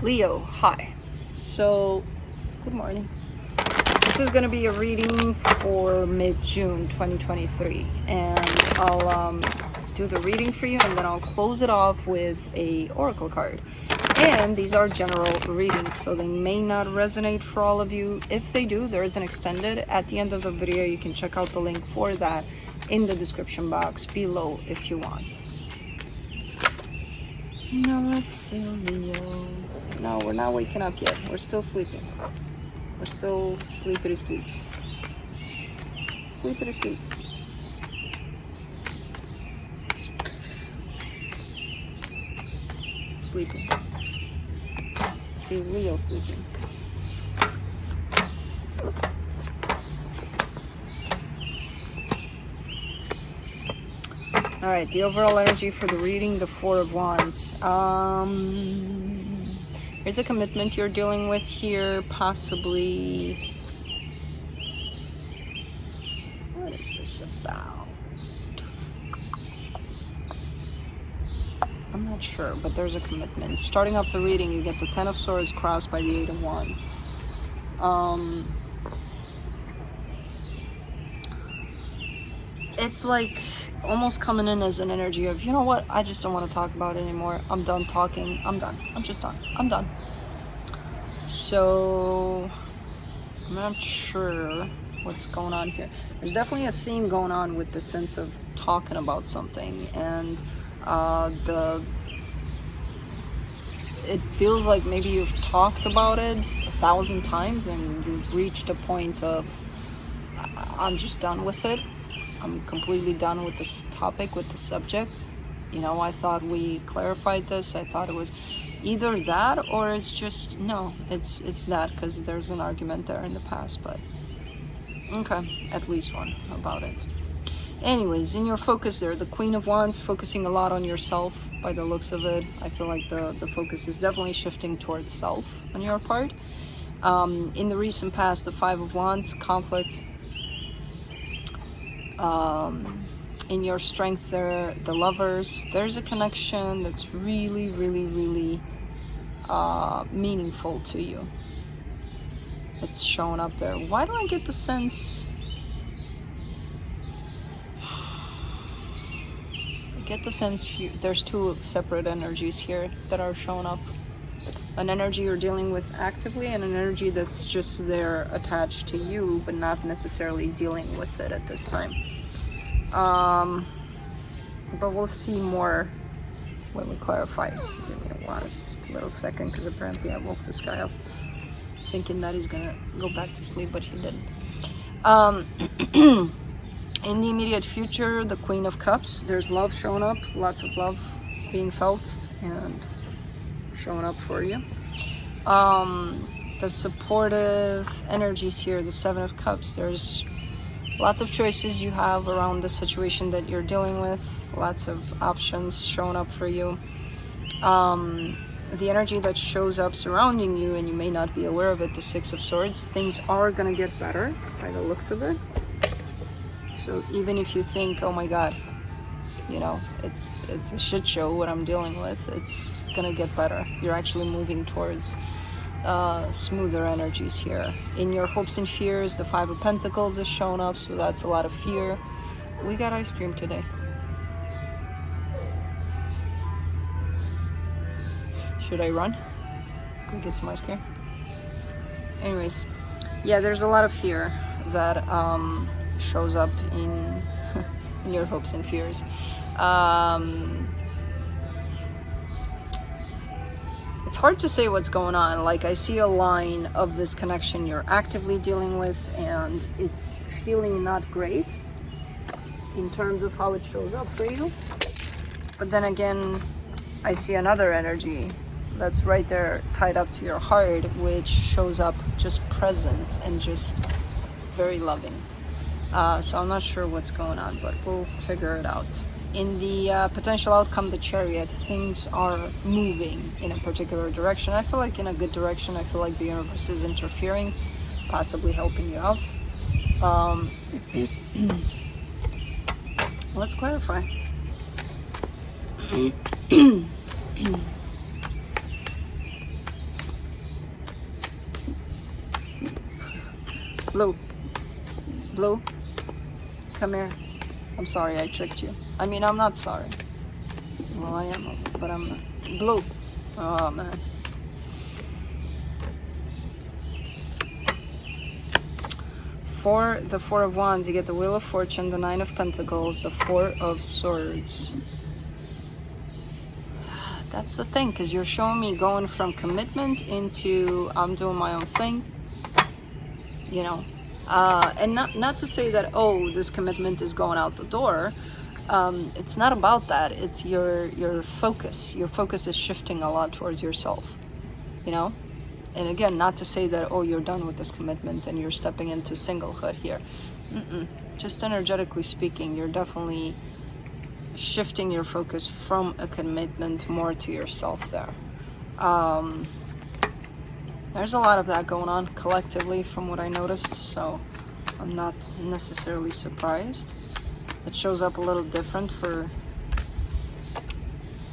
Leo, hi. So, good morning. This is going to be a reading for mid-June 2023, and I'll do the reading for you, and then I'll close it off with a oracle card. And these are general readings, so they may not resonate for all of you. If they do, there is an extended at the end of the video. You can check out the link for that in the description box below if you want. Now let's see, Leo. No, we're not waking up yet. We're still sleeping. We're still sleepity sleep. Sleepity sleep. Sleeping. See, Leo sleeping. Alright, the overall energy for the reading, the Four of Wands. There's a commitment you're dealing with here, possibly. What is this about? I'm not sure, but there's a commitment. Starting off the reading, you get the Ten of Swords crossed by the Eight of Wands. It's like almost coming in as an energy of, you know what, I just don't want to talk about it anymore. I'm done talking. I'm done. I'm just done. I'm done. So I'm not sure what's going on here. There's definitely a theme going on with the sense of talking about something, and it feels like maybe you've talked about it 1,000 times and you've reached a point of, I'm just done with it. I'm completely done with this topic, with the subject. You know, I thought we clarified this. I thought it was either that or it's just, no, it's that, because there's an argument there in the past, but okay, at least one about it. Anyways, in your focus there, the Queen of Wands, focusing a lot on yourself by the looks of it. I feel like the focus is definitely shifting towards self on your part. In the recent past, the Five of Wands, conflict. In your strength there, the Lovers, there's a connection that's really, really, really meaningful to you. It's showing up there. Why do I get the sense, there's two separate energies here that are showing up. An energy you're dealing with actively, and an energy that's just there attached to you but not necessarily dealing with it at this time. But we'll see more when we clarify. Give me a little second, because apparently I woke this guy up thinking that he's gonna go back to sleep, but he didn't. In the immediate future, the Queen of Cups, there's love showing up, lots of love being felt and showing up for you. The supportive energies here, the Seven of Cups, there's lots of choices you have around the situation that you're dealing with, lots of options showing up for you. The energy that shows up surrounding you, and you may not be aware of it, the Six of Swords, things are gonna get better by the looks of it. So even if you think, oh my god, you know, it's a shit show what I'm dealing with, it's gonna get better. You're actually moving towards smoother energies here. In your hopes and fears, the Five of Pentacles is showing up, so that's a lot of fear. We got ice cream today. Should I run? Go get some ice cream? Anyways, yeah, there's a lot of fear that shows up in in your hopes and fears. It's hard to say what's going on. Like, I see a line of this connection you're actively dealing with, and it's feeling not great in terms of how it shows up for you. But then again, I see another energy that's right there tied up to your heart, which shows up just present and just very loving. So I'm not sure what's going on, but we'll figure it out. In the potential outcome, the Chariot, things are moving in a particular direction. I feel like in a good direction. I feel like the universe is interfering, possibly helping you out. Let's clarify. Blue. Blue. Come here. I'm sorry I tricked you. I mean, I'm not sorry. Well, I am, but I'm not. Blue. Oh, man. For the Four of Wands, you get the Wheel of Fortune, the Nine of Pentacles, the Four of Swords. That's the thing, because you're showing me going from commitment into I'm doing my own thing, you know. And not to say that, oh, this commitment is going out the door. It's not about that. It's your focus. Your focus is shifting a lot towards yourself, you know. And again, not to say that, oh, you're done with this commitment and you're stepping into singlehood here. Just energetically speaking, you're definitely shifting your focus from a commitment more to yourself there. There's a lot of that going on collectively from what I noticed, so I'm not necessarily surprised. It shows up a little different for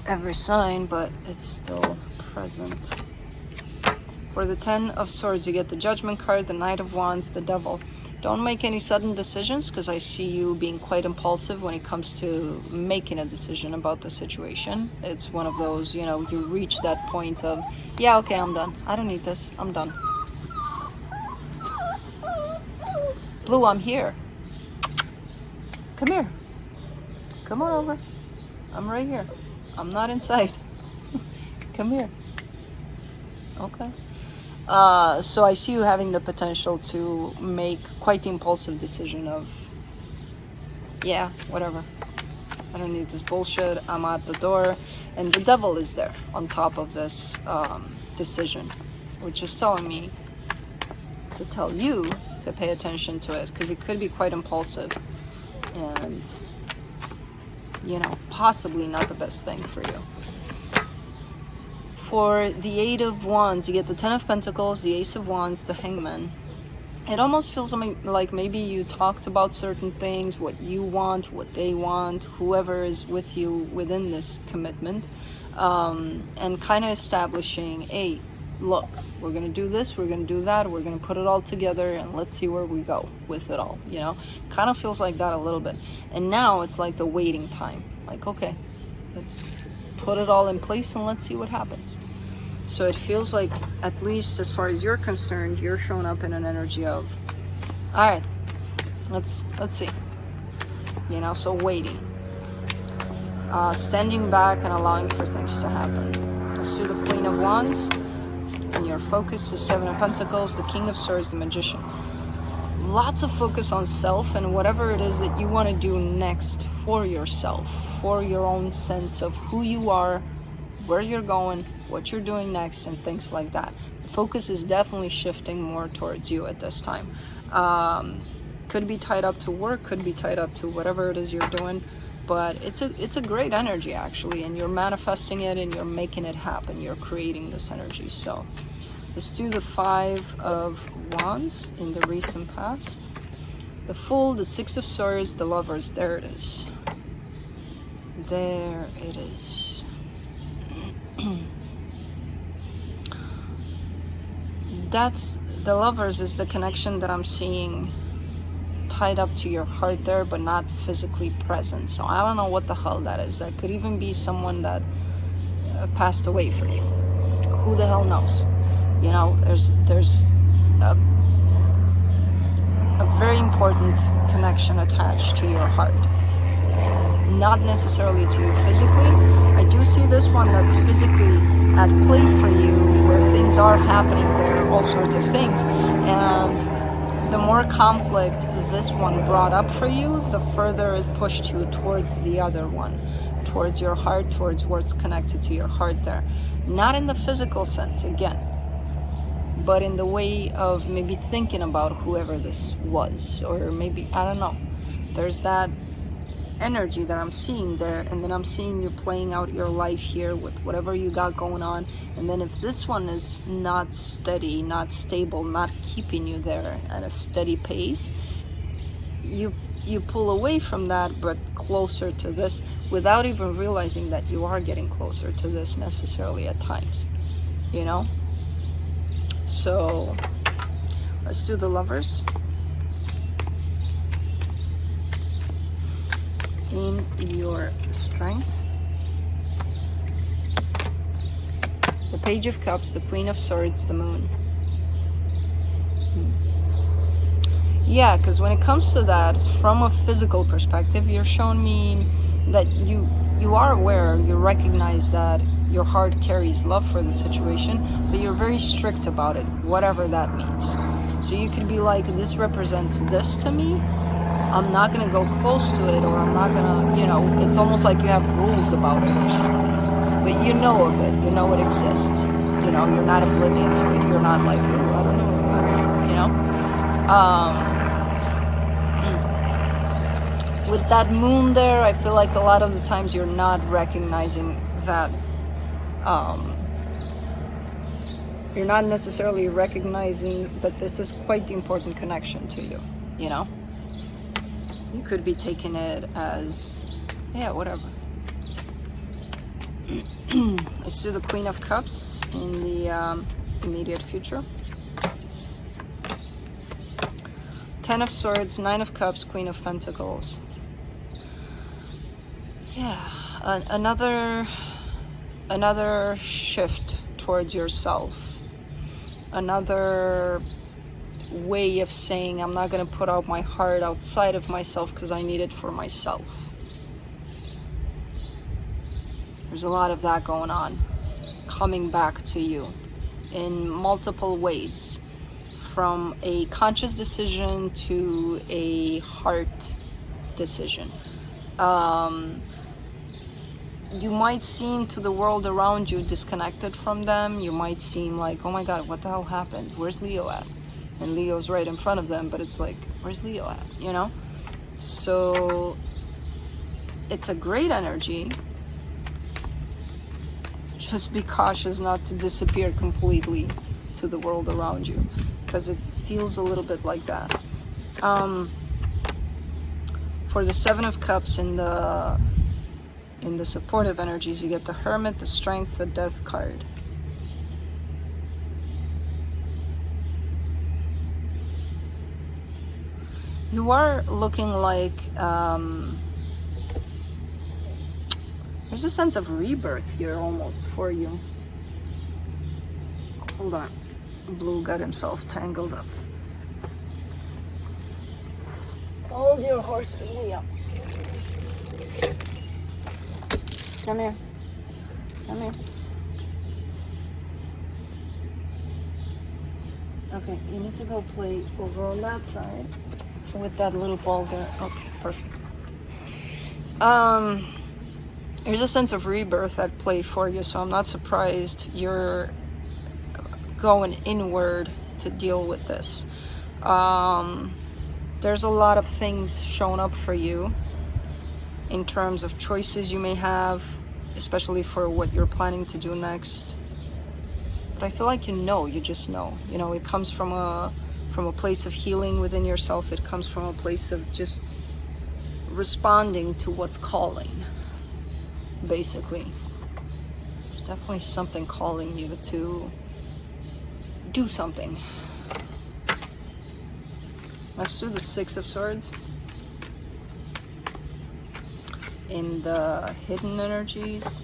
every sign, but it's still present. For the Ten of Swords, you get the Judgment card, the Knight of Wands, the Devil. Don't make any sudden decisions, because I see you being quite impulsive when it comes to making a decision about the situation. It's one of those, you know, you reach that point of, yeah, okay, I'm done. I don't need this. I'm done. Blue, I'm here. Come here. Come on over. I'm right here. I'm not inside. Come here. Okay. So I see you having the potential to make quite the impulsive decision of, yeah, whatever. I don't need this bullshit. I'm out the door. And the Devil is there on top of this decision, which is telling me to tell you to pay attention to it, because it could be quite impulsive and, you know, possibly not the best thing for you. For the Eight of Wands, you get the Ten of Pentacles, the Ace of Wands, the Hangman. It almost feels like maybe you talked about certain things, what you want, what they want, whoever is with you within this commitment, and kind of establishing, hey, look, we're going to do this, we're going to do that, we're going to put it all together, and let's see where we go with it all, you know? Kind of feels like that a little bit. And now it's like the waiting time. Like, okay, let's put it all in place and let's see what happens. So it feels like, at least as far as you're concerned, you're showing up in an energy of, all right, let's see, you know. So waiting, standing back and allowing for things to happen. Let's do the Queen of Wands, and your focus is Seven of Pentacles, the King of Swords, the Magician. Lots of focus on self and whatever it is that you want to do next for yourself, for your own sense of who you are, where you're going, what you're doing next, and things like that. The focus is definitely shifting more towards you at this time. Could be tied up to work, could be tied up to whatever it is you're doing, but it's a great energy actually, and you're manifesting it and you're making it happen. You're creating this energy. So let's do the Five of Wands in the recent past. The Fool, the Six of Swords, the Lovers. There it is. There it is. That's the Lovers is the connection that I'm seeing tied up to your heart there, but not physically present. So I don't know what the hell that is. That could even be someone that passed away for you. Who the hell knows? You know, there's a very important connection attached to your heart. Not necessarily to you physically. I do see this one that's physically at play for you, where things are happening there, all sorts of things. And the more conflict this one brought up for you, the further it pushed you towards the other one, towards your heart, towards what's connected to your heart there. Not in the physical sense, again, but in the way of maybe thinking about whoever this was, or maybe, I don't know. There's that energy that I'm seeing there, and then I'm seeing you playing out your life here with whatever you got going on. And then if this one is not steady, not stable, not keeping you there at a steady pace, you pull away from that, but closer to this, without even realizing that you are getting closer to this necessarily at times, you know. So let's do the Lovers. in your strength. The Page of Cups, the Queen of Swords, the Moon. Yeah, because when it comes to that, from a physical perspective, you're showing me that you are aware, you recognize that your heart carries love for the situation, but you're very strict about it, whatever that means. So you could be like, this represents this to me, I'm not going to go close to it, or I'm not going to, you know, it's almost like you have rules about it or something. But you know of it, you know it exists. You know, you're not oblivious to it. You're not like, oh, I don't know, you know? With that moon there, I feel like a lot of the times you're not recognizing that, you're not necessarily recognizing that this is quite the important connection to you, you know? You could be taking it as, yeah, whatever. Let's do the Queen of Cups in the immediate future. 10 of Swords, 9 of Cups, Queen of Pentacles. Yeah, another shift towards yourself. Another way of saying, I'm not going to put out my heart outside of myself because I need it for myself. There's a lot of that going on, coming back to you in multiple ways, from a conscious decision to a heart decision. You might seem to the world around you disconnected from them. You might seem like, oh my God, what the hell happened? Where's Leo at? And Leo's right in front of them, but it's like, where's Leo at? You know? So it's a great energy. Just be cautious not to disappear completely to the world around you, because it feels a little bit like that. For the 7 of Cups in the supportive energies, you get the Hermit, the Strength, the Death card. You are looking like there's a sense of rebirth here almost for you. Hold on. Blue got himself tangled up. Hold your horses, Leo. Come here. Come here. Okay, you need to go play over on that side with that little ball there. Okay, perfect. There's a sense of rebirth at play for you, so I'm not surprised you're going inward to deal with this. There's a lot of things showing up for you in terms of choices you may have, especially for what you're planning to do next. But I feel like you just know. You know, it comes from a place of healing within yourself. It comes from a place of just responding to what's calling, basically. There's definitely something calling you to do something. Let's do the 6 of Swords in the hidden energies.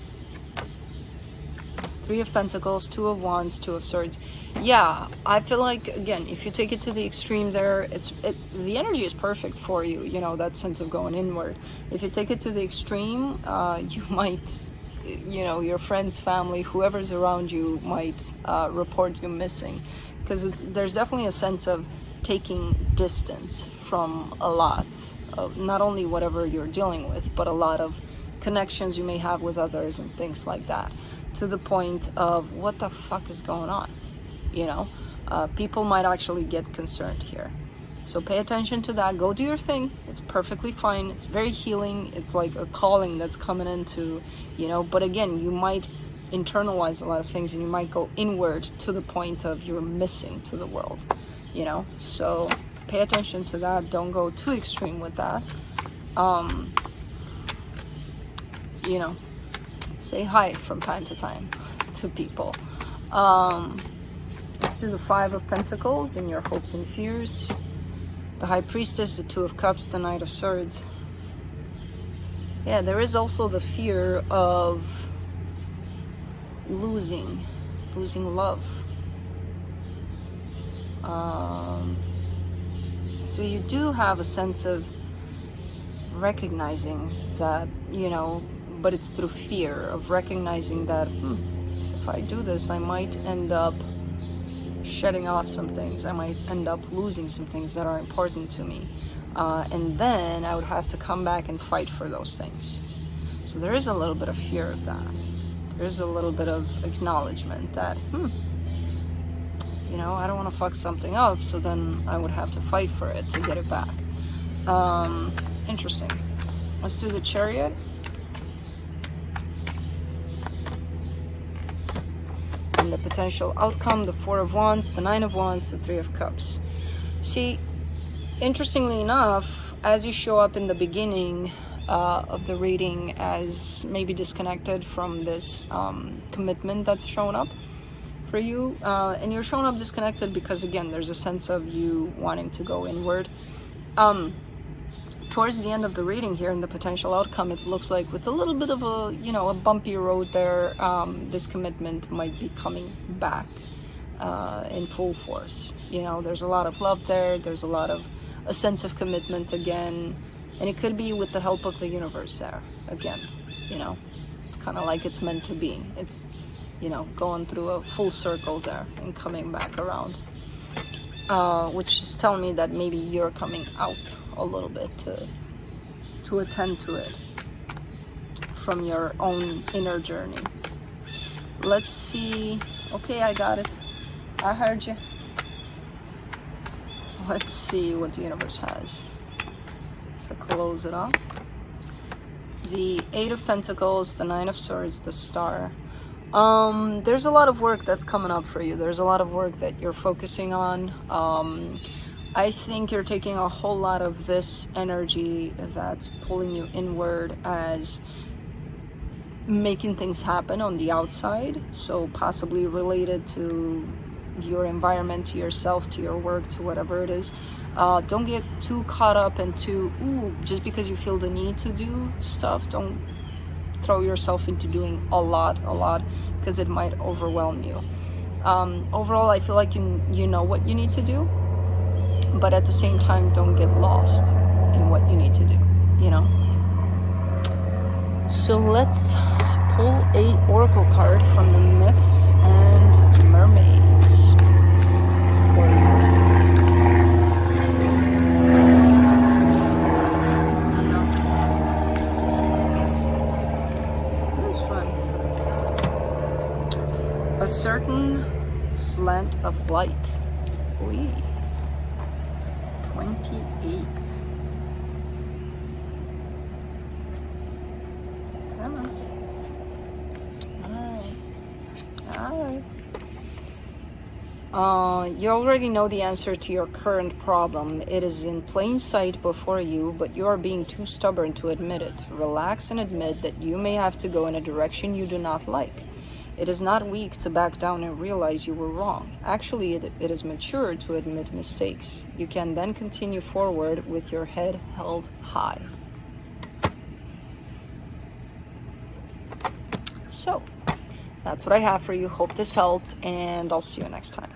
3 of Pentacles, 2 of Wands, 2 of Swords. Yeah, I feel like, again, if you take it to the extreme there, the energy is perfect for you, you know, that sense of going inward. If you take it to the extreme, you might, you know, your friends, family, whoever's around you might report you missing. Because there's definitely a sense of taking distance from a lot of not only whatever you're dealing with, but a lot of connections you may have with others and things like that, to the point of what the fuck is going on, you know? People might actually get concerned here. So pay attention to that. Go do your thing. It's perfectly fine. It's very healing. It's like a calling that's coming into, you know, but again, you might internalize a lot of things and you might go inward to the point of you're missing to the world, you know? So pay attention to that. Don't go too extreme with that. You know, say hi from time to time to people. Let's do the 5 of Pentacles in your hopes and fears. The High Priestess, the 2 of Cups, the Knight of Swords. Yeah, there is also the fear of losing love. So you do have a sense of recognizing that, but it's through fear of recognizing that if I do this, I might end up shedding off some things. I might end up losing some things that are important to me. And then I would have to come back and fight for those things. So there is a little bit of fear of that. There's a little bit of acknowledgement that, I don't want to fuck something up, so then I would have to fight for it to get it back. Interesting. Let's do the Chariot. And the potential outcome, the Four of Wands, the Nine of Wands, the Three of Cups. See, interestingly enough, as you show up in the beginning of the reading as maybe disconnected from this commitment that's shown up for you, and you're showing up disconnected because, again, there's a sense of you wanting to go inward. Towards the end of the reading here in the potential outcome, it looks like with a little bit of a bumpy road there, this commitment might be coming back in full force. There's a lot of love there. There's a sense of commitment again, and it could be with the help of the universe there again. It's kind of like it's meant to be. It's going through a full circle there and coming back around, which is telling me that maybe you're coming out a little bit to attend to it from your own inner journey. Let's see. Okay, I got it. I heard you. Let's see what the universe has to close it off. The Eight of Pentacles, the Nine of Swords, the Star. There's a lot of work that's coming up for you. There's a lot of work that you're focusing on. I think you're taking a whole lot of this energy that's pulling you inward as making things happen on the outside. So possibly related to your environment, to yourself, to your work, to whatever it is. Don't get too caught up into, just because you feel the need to do stuff, don't throw yourself into doing a lot, because it might overwhelm you. Overall, I feel like you know what you need to do, but at the same time, don't get lost in what you need to do, So let's pull a oracle card from the Myths and Mermaids for you. A certain slant of light. Oy. 28. Come on. Alright. You already know the answer to your current problem. It is in plain sight before you, but you are being too stubborn to admit it. Relax and admit that you may have to go in a direction you do not like. It is not weak to back down and realize you were wrong. Actually, it is mature to admit mistakes. You can then continue forward with your head held high. So, that's what I have for you. Hope this helped, and I'll see you next time.